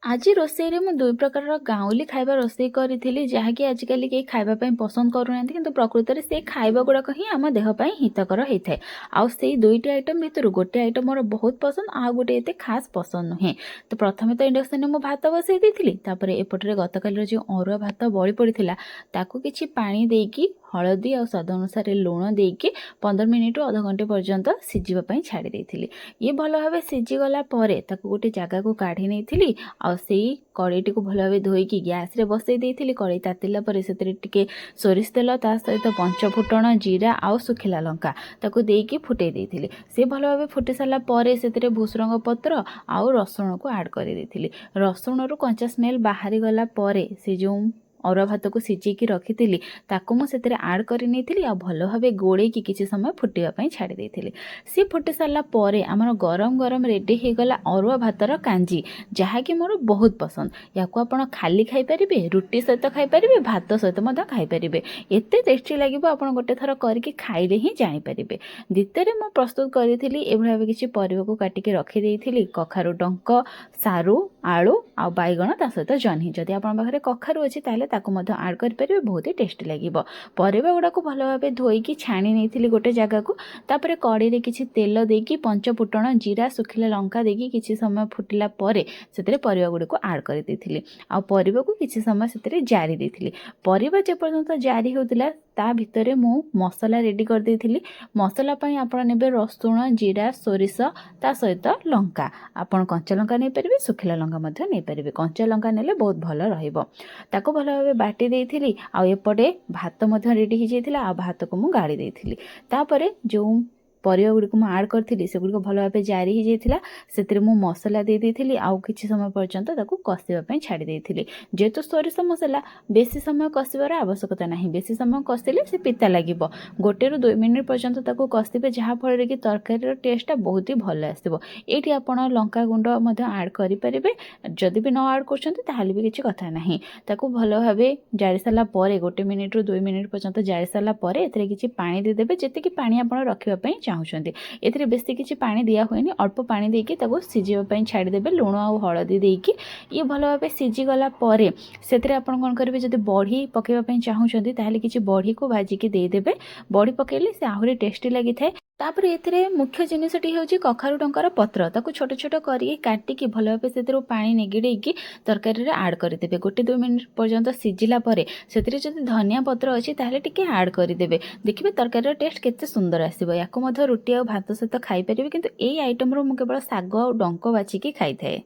आज रोषे मु दुई प्रकार गाँवली खाଇବା रोषे करी जहाँकि आजिकल कहीं खावाई पसंद करूना कि प्रकृत में से खाଇବା गुड़ाक ही आम देहपाई हितकर होता है। आउ से दुईटी आइटम भितर गोटे आइटम मोर बहुत पसंद आउ गोटे एत खास पसंद नुहे। तो प्रथम तो इंडक्शन में भात बसई देती एपटे गतकाल जो अरुआ भात बड़ी पड़ा ताकू किसी पानी देकी हलदी और स्वाद अनुसार लुण देकी 15 मिनिट अध घंटे पर्यंत सीझापी छाड़ी देती। ये भल भाव सीझीगला गोटे जगह को काढ़ी नहीं आई कड़ईटी को भल भाव धोईकी गैस रे बसई देती। कड़ई तातिला से सोरिष तेल ता सहित पंचफुटण जीरा आउ सुखिला लंका ताकू देकी फुटे देती। से भल भाव फुटी सारापर से भूसुरंग पत्र आउ रसुण को आड कर देती। रसुण रु कंचा स्मेल बाहरी गला परे से जो अरुआ भात को सीझेकी रखी ताकू मुझे आड कर भल भाव गोड़े किसी समय फुटापी छाड़ी देती। सी फुटी सारापर आमर गरम गरम रेडी हो गला अरुआ भातर कांजी जहाँकि मोर बहुत पसंद। या खाली खाईपारे रुटी सहित खाईपारे भात सहित खाईपारे एत टेस्टी लगे आप गोटे थर करके खाइले ही जापर। द्वितीय मुझे प्रस्तुत करी भाव किसी परिवा को काटिकी रखी कखारु डंक सारू आलू आ बैगण ता सहित जह्नी जदि आप पाखे कखारु अच्छी ताकू आड करें बहुत ही टेस्टी लगे। परिवा गुड़ा को भल भाव धोईकी छाणी नहीं गोटे जगह को तापर कड़े किसी तेल देकी पंचफुटण जीरा सुखिला लंका देकी किसी समय फुटिला परे से परिवा गुड़ी को आड कर देती। आ परिवा को किसी समय से जारी देती। परिवा जेपर्यंत जारी होता ता भितर मु मसला रेडी कर देती। मसला पाई आपण नेबे रसुण जीरा सोरिष ता सहित लंका आपण कंचा लंका नहीं पारे सुखिला लंका मध्य नहीं पारे। कंचा लंका नेले बहुत भल रहिबो। ताको भल भाव बाटी देती। आ एपटे भात मध्य रेडी हो जाता। आ भात को मु गाड़ी देती। तापर जो परिवा गुड़ी को आड करी से गुड़ भल भाव जारी हो जाता से मसला दे देती। आउ किछि समय पर्यंत कषापी छाड़ी देती। जेहेतु सोरिष मसला बेसी समय कषार आवश्यकता नहीं। बेसी समय कषिले से पिता लगे। 1 ରୁ 2 मिनिट पर्यंत कषिबे जहाँफल कि तरकारी टेस्टा बहुत ही भल आसो। ये आपण लंका गुंड आड करें जदि भी न आड कर भी किसी कथा ना। ताकू भल भाव जारी सारापर 1 मिनिट ରୁ 2 मिनिट पर्यंत जारी सारापर एथिरे किछि पानी देदेबे जेतिकी पानी आपण रखिबा चाहूँगी। एथिरे बेसी किछि पानी दिया हुएनी अल्प पानी देकी ताकू सीझापी छाड़ीदेवे लुण और हलदी देकी। ये भल भाव सीझीगला से आपण कौन करेंगे जब बड़ी पकईवाई चाहूँगी ताहले किछि बड़ी को भाजिकी देदेवे। बड़ी पकईले से आहरी टेस्टी लगी थाए। तापर एथिरे मुख्य जिनसटी होची कखारु डंकार पत्र ताकू छोट छोट करके काटिकी भल भाव से पानी निगिड़ेकी तरकारी रे आड करदेवे। 1-2 मिनिट पर्यंत सीझिला परे सेतिरे जदि धनिया पत्र अच्छी ताहले टिके आड करदेवे। देखिए तरकारी टेस्ट केते सुंदर आसिबो। याको मध्य रुटी और भात सहित खाई पारिबे। किंतु एई आइटम रो मु केवल साग और डंक बाछिकी खाई थाए।